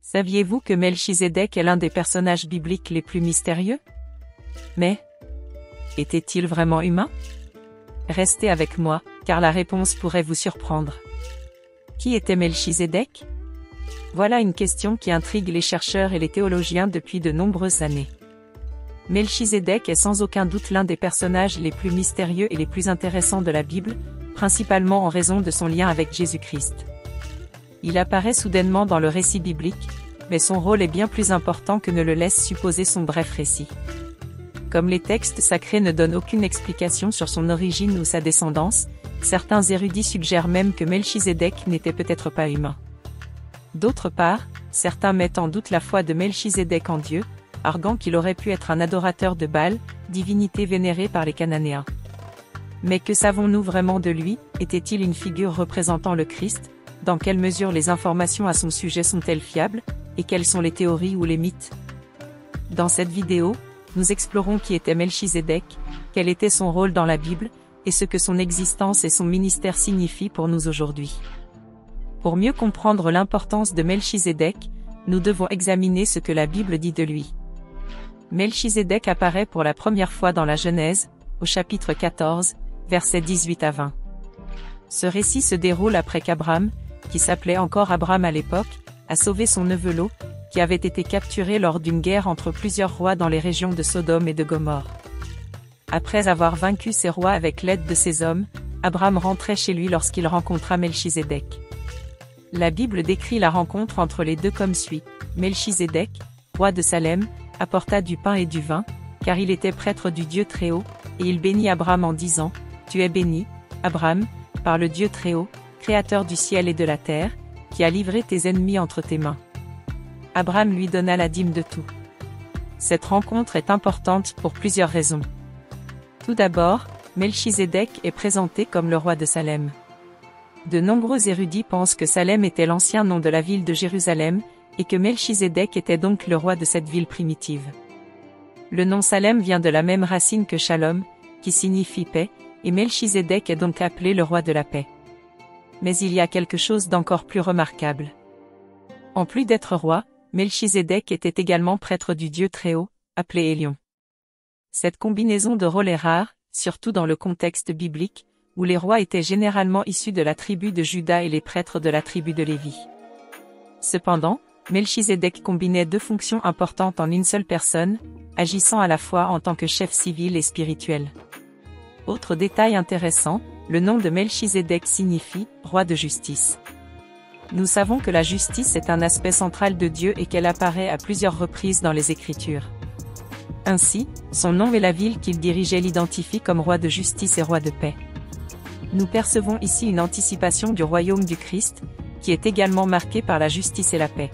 Saviez-vous que Melchizedek est l'un des personnages bibliques les plus mystérieux? Mais, était-il vraiment humain? Restez avec moi, car la réponse pourrait vous surprendre. Qui était Melchizedek? Voilà une question qui intrigue les chercheurs et les théologiens depuis de nombreuses années. Melchizedek est sans aucun doute l'un des personnages les plus mystérieux et les plus intéressants de la Bible, principalement en raison de son lien avec Jésus-Christ. Il apparaît soudainement dans le récit biblique, mais son rôle est bien plus important que ne le laisse supposer son bref récit. Comme les textes sacrés ne donnent aucune explication sur son origine ou sa descendance, certains érudits suggèrent même que Melchizedek n'était peut-être pas humain. D'autre part, certains mettent en doute la foi de Melchizedek en Dieu, arguant qu'il aurait pu être un adorateur de Baal, divinité vénérée par les Cananéens. Mais que savons-nous vraiment de lui? Était-il une figure représentant le Christ? Dans quelle mesure les informations à son sujet sont-elles fiables? Et quelles sont les théories ou les mythes? Dans cette vidéo, nous explorons qui était Melchizedek, quel était son rôle dans la Bible, et ce que son existence et son ministère signifient pour nous aujourd'hui. Pour mieux comprendre l'importance de Melchizedek, nous devons examiner ce que la Bible dit de lui. Melchizedek apparaît pour la première fois dans la Genèse, au chapitre 14, versets 18 à 20. Ce récit se déroule après qu'Abram, qui s'appelait encore Abram à l'époque, a sauvé son neveu Lot, qui avait été capturé lors d'une guerre entre plusieurs rois dans les régions de Sodome et de Gomorrhe. Après avoir vaincu ces rois avec l'aide de ses hommes, Abram rentrait chez lui lorsqu'il rencontra Melchizedek. La Bible décrit la rencontre entre les deux comme suit. Melchizedek, roi de Salem, apporta du pain et du vin, car il était prêtre du Dieu Très-Haut, et il bénit Abram en disant, « Tu es béni, Abram, par le Dieu Très-Haut, créateur du ciel et de la terre, qui a livré tes ennemis entre tes mains. » Abram lui donna la dîme de tout. Cette rencontre est importante pour plusieurs raisons. Tout d'abord, Melchizedek est présenté comme le roi de Salem. De nombreux érudits pensent que Salem était l'ancien nom de la ville de Jérusalem, et que Melchizedek était donc le roi de cette ville primitive. Le nom Salem vient de la même racine que Shalom, qui signifie paix, et Melchizedek est donc appelé le roi de la paix. Mais il y a quelque chose d'encore plus remarquable. En plus d'être roi, Melchizedek était également prêtre du Dieu Très-Haut, appelé Élion. Cette combinaison de rôles est rare, surtout dans le contexte biblique, où les rois étaient généralement issus de la tribu de Juda et les prêtres de la tribu de Lévi. Cependant, Melchizedek combinait deux fonctions importantes en une seule personne, agissant à la fois en tant que chef civil et spirituel. Autre détail intéressant, le nom de Melchizedek signifie « roi de justice ». Nous savons que la justice est un aspect central de Dieu et qu'elle apparaît à plusieurs reprises dans les Écritures. Ainsi, son nom et la ville qu'il dirigeait l'identifient comme roi de justice et roi de paix. Nous percevons ici une anticipation du royaume du Christ, qui est également marqué par la justice et la paix.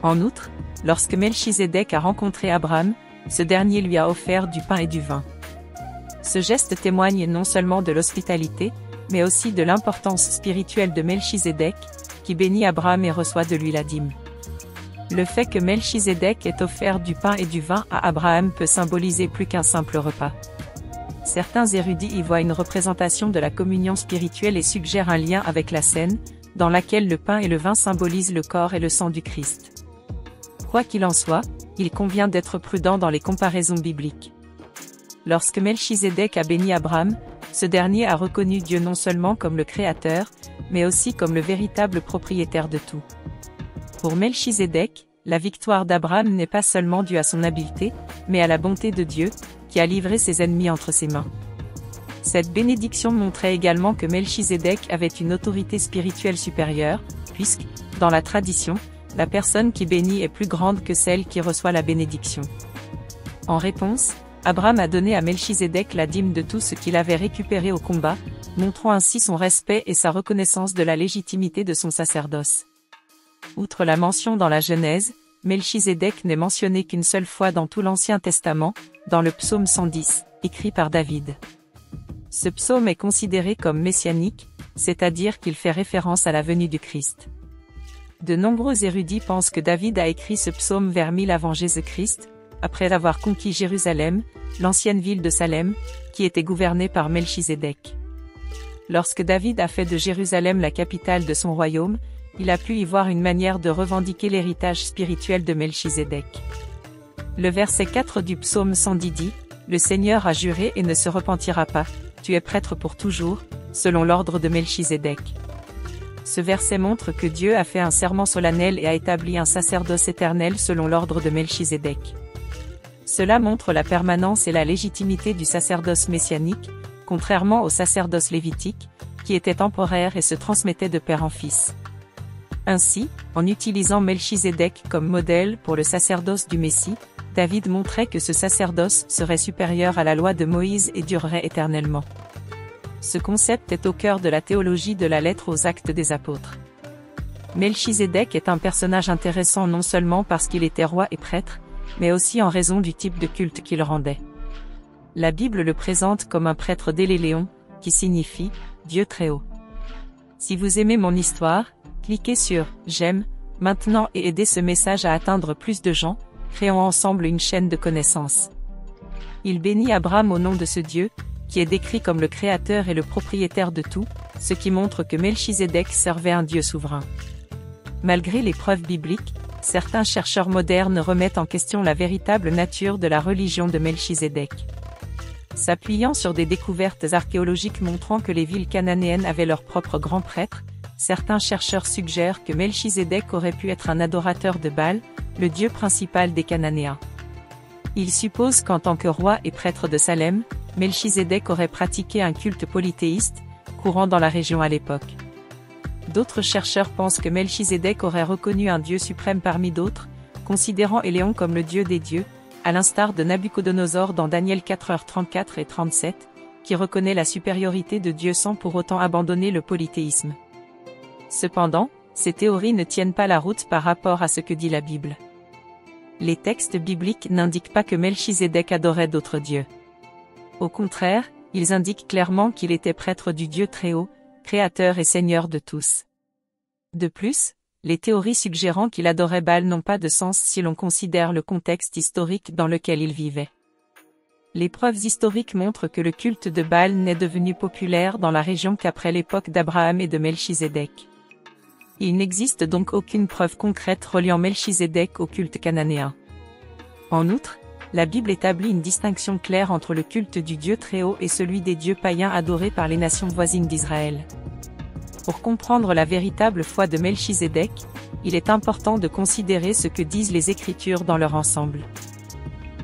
En outre, lorsque Melchizedek a rencontré Abram, ce dernier lui a offert du pain et du vin. Ce geste témoigne non seulement de l'hospitalité, mais aussi de l'importance spirituelle de Melchizedek, qui bénit Abram et reçoit de lui la dîme. Le fait que Melchizedek ait offert du pain et du vin à Abraham peut symboliser plus qu'un simple repas. Certains érudits y voient une représentation de la communion spirituelle et suggèrent un lien avec la scène, dans laquelle le pain et le vin symbolisent le corps et le sang du Christ. Quoi qu'il en soit, il convient d'être prudent dans les comparaisons bibliques. Lorsque Melchizedek a béni Abram, ce dernier a reconnu Dieu non seulement comme le Créateur, mais aussi comme le véritable propriétaire de tout. Pour Melchizedek, la victoire d'Abram n'est pas seulement due à son habileté, mais à la bonté de Dieu, qui a livré ses ennemis entre ses mains. Cette bénédiction montrait également que Melchizedek avait une autorité spirituelle supérieure, puisque, dans la tradition, la personne qui bénit est plus grande que celle qui reçoit la bénédiction. En réponse, Abram a donné à Melchizedek la dîme de tout ce qu'il avait récupéré au combat, montrant ainsi son respect et sa reconnaissance de la légitimité de son sacerdoce. Outre la mention dans la Genèse, Melchizedek n'est mentionné qu'une seule fois dans tout l'Ancien Testament, dans le psaume 110, écrit par David. Ce psaume est considéré comme messianique, c'est-à-dire qu'il fait référence à la venue du Christ. De nombreux érudits pensent que David a écrit ce psaume vers 1000 avant Jésus-Christ, après avoir conquis Jérusalem, l'ancienne ville de Salem, qui était gouvernée par Melchizedek. Lorsque David a fait de Jérusalem la capitale de son royaume, il a pu y voir une manière de revendiquer l'héritage spirituel de Melchizedek. Le verset 4 du psaume 110 dit, « Le Seigneur a juré et ne se repentira pas, tu es prêtre pour toujours, selon l'ordre de Melchizedek. » Ce verset montre que Dieu a fait un serment solennel et a établi un sacerdoce éternel selon l'ordre de Melchizedek. Cela montre la permanence et la légitimité du sacerdoce messianique, contrairement au sacerdoce lévitique, qui était temporaire et se transmettait de père en fils. Ainsi, en utilisant Melchizedek comme modèle pour le sacerdoce du Messie, David montrait que ce sacerdoce serait supérieur à la loi de Moïse et durerait éternellement. Ce concept est au cœur de la théologie de la lettre aux Actes des Apôtres. Melchizedek est un personnage intéressant non seulement parce qu'il était roi et prêtre, mais aussi en raison du type de culte qu'il rendait. La Bible le présente comme un prêtre d'Éléléon, qui signifie « Dieu très haut ». Si vous aimez mon histoire, cliquez sur « J'aime » maintenant et aidez ce message à atteindre plus de gens, créons ensemble une chaîne de connaissances. Il bénit Abraham au nom de ce Dieu, qui est décrit comme le créateur et le propriétaire de tout, ce qui montre que Melchizedek servait un Dieu souverain. Malgré les preuves bibliques, certains chercheurs modernes remettent en question la véritable nature de la religion de Melchizedek. S'appuyant sur des découvertes archéologiques montrant que les villes cananéennes avaient leur propre grand prêtre, certains chercheurs suggèrent que Melchizedek aurait pu être un adorateur de Baal, le dieu principal des Cananéens. Ils supposent qu'en tant que roi et prêtre de Salem, Melchizedek aurait pratiqué un culte polythéiste, courant dans la région à l'époque. D'autres chercheurs pensent que Melchizedek aurait reconnu un dieu suprême parmi d'autres, considérant Éléon comme le dieu des dieux, à l'instar de Nabuchodonosor dans Daniel 4h34 et 37, qui reconnaît la supériorité de Dieu sans pour autant abandonner le polythéisme. Cependant, ces théories ne tiennent pas la route par rapport à ce que dit la Bible. Les textes bibliques n'indiquent pas que Melchizedek adorait d'autres dieux. Au contraire, ils indiquent clairement qu'il était prêtre du Dieu très haut, créateur et seigneur de tous. De plus, les théories suggérant qu'il adorait Baal n'ont pas de sens si l'on considère le contexte historique dans lequel il vivait. Les preuves historiques montrent que le culte de Baal n'est devenu populaire dans la région qu'après l'époque d'Abraham et de Melchizedek. Il n'existe donc aucune preuve concrète reliant Melchizedek au culte cananéen. En outre, la Bible établit une distinction claire entre le culte du Dieu très haut et celui des dieux païens adorés par les nations voisines d'Israël. Pour comprendre la véritable foi de Melchizedek, il est important de considérer ce que disent les Écritures dans leur ensemble.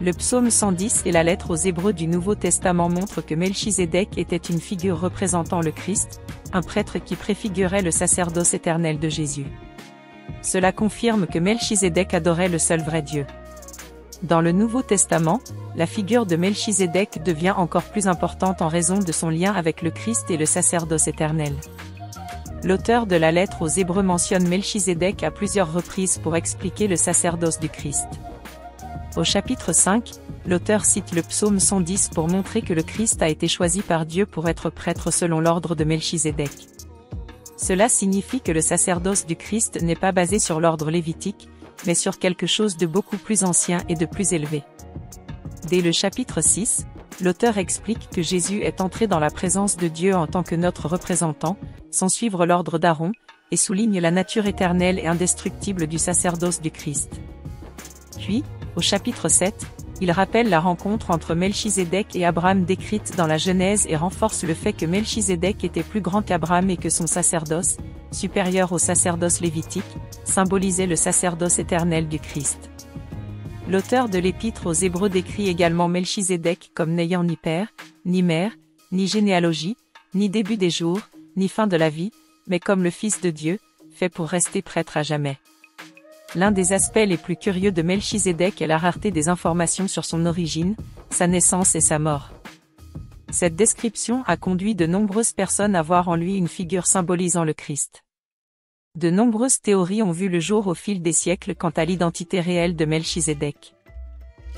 Le psaume 110 et la lettre aux Hébreux du Nouveau Testament montrent que Melchizedek était une figure représentant le Christ, un prêtre qui préfigurait le sacerdoce éternel de Jésus. Cela confirme que Melchizedek adorait le seul vrai Dieu. Dans le Nouveau Testament, la figure de Melchizedek devient encore plus importante en raison de son lien avec le Christ et le sacerdoce éternel. L'auteur de la lettre aux Hébreux mentionne Melchizedek à plusieurs reprises pour expliquer le sacerdoce du Christ. Au chapitre 5, l'auteur cite le psaume 110 pour montrer que le Christ a été choisi par Dieu pour être prêtre selon l'ordre de Melchizedek. Cela signifie que le sacerdoce du Christ n'est pas basé sur l'ordre lévitique, mais sur quelque chose de beaucoup plus ancien et de plus élevé. Dès le chapitre 6, l'auteur explique que Jésus est entré dans la présence de Dieu en tant que notre représentant, sans suivre l'ordre d'Aaron, et souligne la nature éternelle et indestructible du sacerdoce du Christ. Puis, au chapitre 7, il rappelle la rencontre entre Melchizedek et Abraham décrite dans la Genèse et renforce le fait que Melchizedek était plus grand qu'Abraham et que son sacerdoce, supérieur au sacerdoce lévitique, symbolisait le sacerdoce éternel du Christ. L'auteur de l'épître aux Hébreux décrit également Melchizedek comme n'ayant ni père, ni mère, ni généalogie, ni début des jours, ni fin de la vie, mais comme le Fils de Dieu, fait pour rester prêtre à jamais. L'un des aspects les plus curieux de Melchizedek est la rareté des informations sur son origine, sa naissance et sa mort. Cette description a conduit de nombreuses personnes à voir en lui une figure symbolisant le Christ. De nombreuses théories ont vu le jour au fil des siècles quant à l'identité réelle de Melchizedek.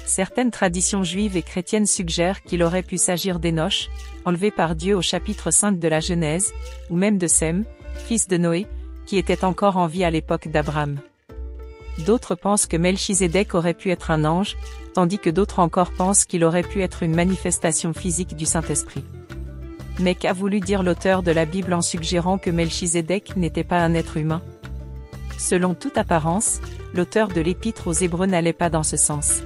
Certaines traditions juives et chrétiennes suggèrent qu'il aurait pu s'agir d'Hénoch, enlevé par Dieu au chapitre 5 de la Genèse, ou même de Sem, fils de Noé, qui était encore en vie à l'époque d'Abraham. D'autres pensent que Melchizedek aurait pu être un ange, tandis que d'autres encore pensent qu'il aurait pu être une manifestation physique du Saint-Esprit. Mais qu'a voulu dire l'auteur de la Bible en suggérant que Melchizedek n'était pas un être humain? Selon toute apparence, l'auteur de l'Épître aux Hébreux n'allait pas dans ce sens.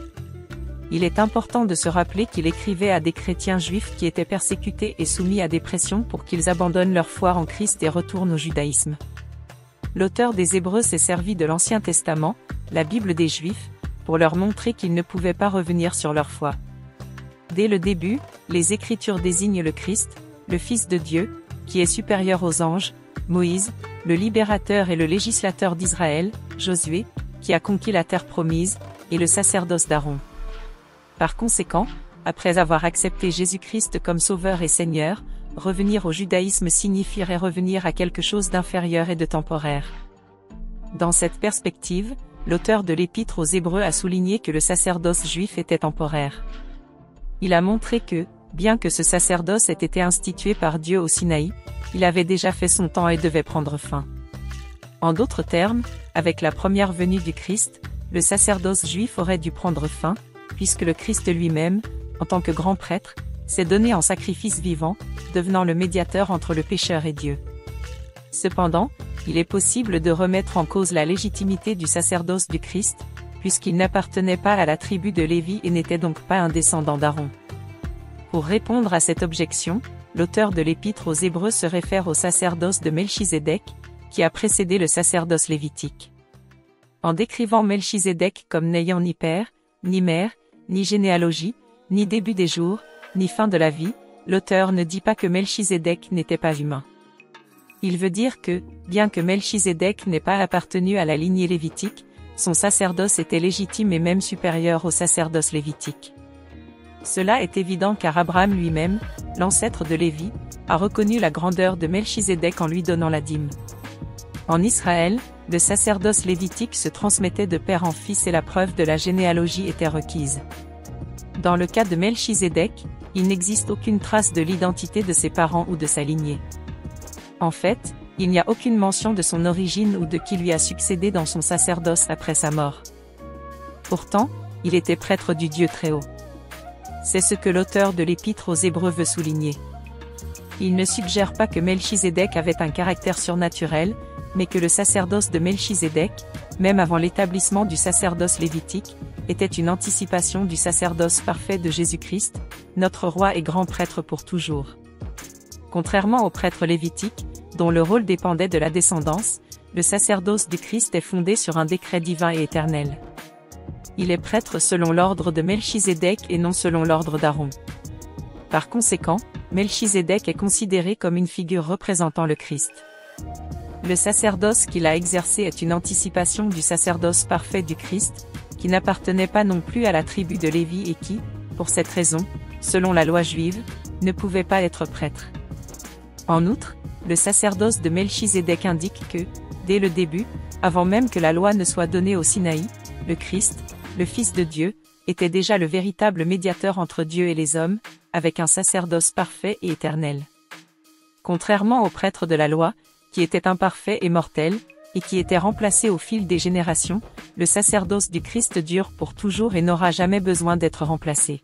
Il est important de se rappeler qu'il écrivait à des chrétiens juifs qui étaient persécutés et soumis à des pressions pour qu'ils abandonnent leur foi en Christ et retournent au judaïsme. L'auteur des Hébreux s'est servi de l'Ancien Testament, la Bible des Juifs, pour leur montrer qu'ils ne pouvaient pas revenir sur leur foi. Dès le début, les Écritures désignent le Christ, le Fils de Dieu, qui est supérieur aux anges, Moïse, le libérateur et le législateur d'Israël, Josué, qui a conquis la terre promise, et le sacerdoce d'Aaron. Par conséquent, après avoir accepté Jésus-Christ comme Sauveur et Seigneur, revenir au judaïsme signifierait revenir à quelque chose d'inférieur et de temporaire. Dans cette perspective, l'auteur de l'Épître aux Hébreux a souligné que le sacerdoce juif était temporaire. Il a montré que, bien que ce sacerdoce ait été institué par Dieu au Sinaï, il avait déjà fait son temps et devait prendre fin. En d'autres termes, avec la première venue du Christ, le sacerdoce juif aurait dû prendre fin, puisque le Christ lui-même, en tant que grand prêtre, s'est donné en sacrifice vivant, devenant le médiateur entre le pécheur et Dieu. Cependant, il est possible de remettre en cause la légitimité du sacerdoce du Christ, puisqu'il n'appartenait pas à la tribu de Lévi et n'était donc pas un descendant d'Aaron. Pour répondre à cette objection, l'auteur de l'Épître aux Hébreux se réfère au sacerdoce de Melchizedek, qui a précédé le sacerdoce lévitique. En décrivant Melchizedek comme n'ayant ni père, ni mère, ni généalogie, ni début des jours, ni fin de la vie, l'auteur ne dit pas que Melchizedek n'était pas humain. Il veut dire que, bien que Melchizedek n'ait pas appartenu à la lignée lévitique, son sacerdoce était légitime et même supérieur au sacerdoce lévitique. Cela est évident car Abraham lui-même, l'ancêtre de Lévi, a reconnu la grandeur de Melchizedek en lui donnant la dîme. En Israël, le sacerdoce lévitique se transmettait de père en fils et la preuve de la généalogie était requise. Dans le cas de Melchizedek, il n'existe aucune trace de l'identité de ses parents ou de sa lignée. En fait, il n'y a aucune mention de son origine ou de qui lui a succédé dans son sacerdoce après sa mort. Pourtant, il était prêtre du Dieu Très-Haut. C'est ce que l'auteur de l'Épître aux Hébreux veut souligner. Il ne suggère pas que Melchizedek avait un caractère surnaturel, mais que le sacerdoce de Melchizedek, même avant l'établissement du sacerdoce lévitique, était une anticipation du sacerdoce parfait de Jésus-Christ, notre roi et grand prêtre pour toujours. Contrairement au prêtre lévitique, dont le rôle dépendait de la descendance, le sacerdoce du Christ est fondé sur un décret divin et éternel. Il est prêtre selon l'ordre de Melchizedek et non selon l'ordre d'Aaron. Par conséquent, Melchizedek est considéré comme une figure représentant le Christ. Le sacerdoce qu'il a exercé est une anticipation du sacerdoce parfait du Christ, qui n'appartenait pas non plus à la tribu de Lévi et qui, pour cette raison, selon la loi juive, ne pouvait pas être prêtre. En outre, le sacerdoce de Melchizedek indique que, dès le début, avant même que la loi ne soit donnée au Sinaï, le Christ, le Fils de Dieu, était déjà le véritable médiateur entre Dieu et les hommes, avec un sacerdoce parfait et éternel. Contrairement aux prêtres de la loi, qui étaient imparfaits et mortels, et qui étaient remplacés au fil des générations, le sacerdoce du Christ dure pour toujours et n'aura jamais besoin d'être remplacé.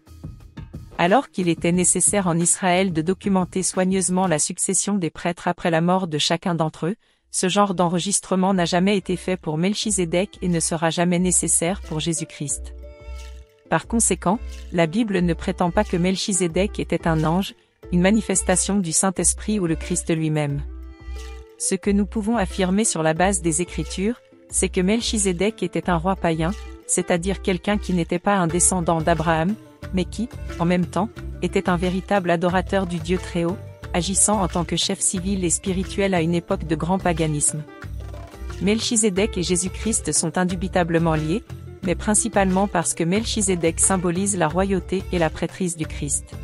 Alors qu'il était nécessaire en Israël de documenter soigneusement la succession des prêtres après la mort de chacun d'entre eux, ce genre d'enregistrement n'a jamais été fait pour Melchizedek et ne sera jamais nécessaire pour Jésus-Christ. Par conséquent, la Bible ne prétend pas que Melchizedek était un ange, une manifestation du Saint-Esprit ou le Christ lui-même. Ce que nous pouvons affirmer sur la base des Écritures, c'est que Melchizedek était un roi païen, c'est-à-dire quelqu'un qui n'était pas un descendant d'Abraham, mais qui, en même temps, était un véritable adorateur du Dieu Très-Haut, agissant en tant que chef civil et spirituel à une époque de grand paganisme. Melchizedek et Jésus-Christ sont indubitablement liés, mais principalement parce que Melchizedek symbolise la royauté et la prêtrise du Christ.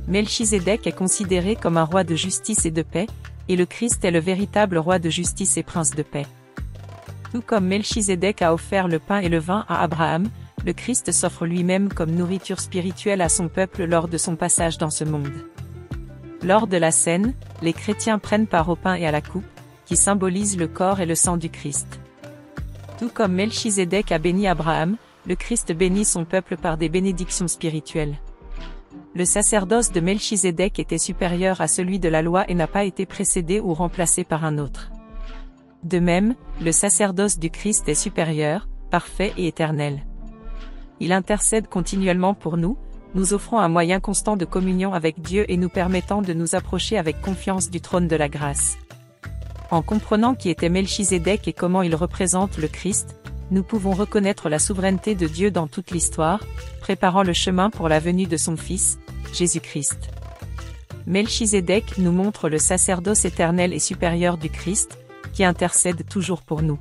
Melchizedek est considéré comme un roi de justice et de paix, et le Christ est le véritable roi de justice et prince de paix. Tout comme Melchizedek a offert le pain et le vin à Abraham, le Christ s'offre lui-même comme nourriture spirituelle à son peuple lors de son passage dans ce monde. Lors de la scène, les chrétiens prennent part au pain et à la coupe, qui symbolisent le corps et le sang du Christ. Tout comme Melchizedek a béni Abraham, le Christ bénit son peuple par des bénédictions spirituelles. Le sacerdoce de Melchizedek était supérieur à celui de la loi et n'a pas été précédé ou remplacé par un autre. De même, le sacerdoce du Christ est supérieur, parfait et éternel. Il intercède continuellement pour nous, nous offrant un moyen constant de communion avec Dieu et nous permettant de nous approcher avec confiance du trône de la grâce. En comprenant qui était Melchizedek et comment il représente le Christ, nous pouvons reconnaître la souveraineté de Dieu dans toute l'histoire, préparant le chemin pour la venue de son Fils, Jésus-Christ. Melchizedek nous montre le sacerdoce éternel et supérieur du Christ, qui intercède toujours pour nous.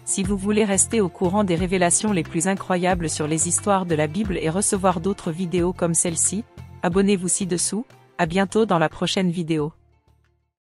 Si vous voulez rester au courant des révélations les plus incroyables sur les histoires de la Bible et recevoir d'autres vidéos comme celle-ci, abonnez-vous ci-dessous. À bientôt dans la prochaine vidéo.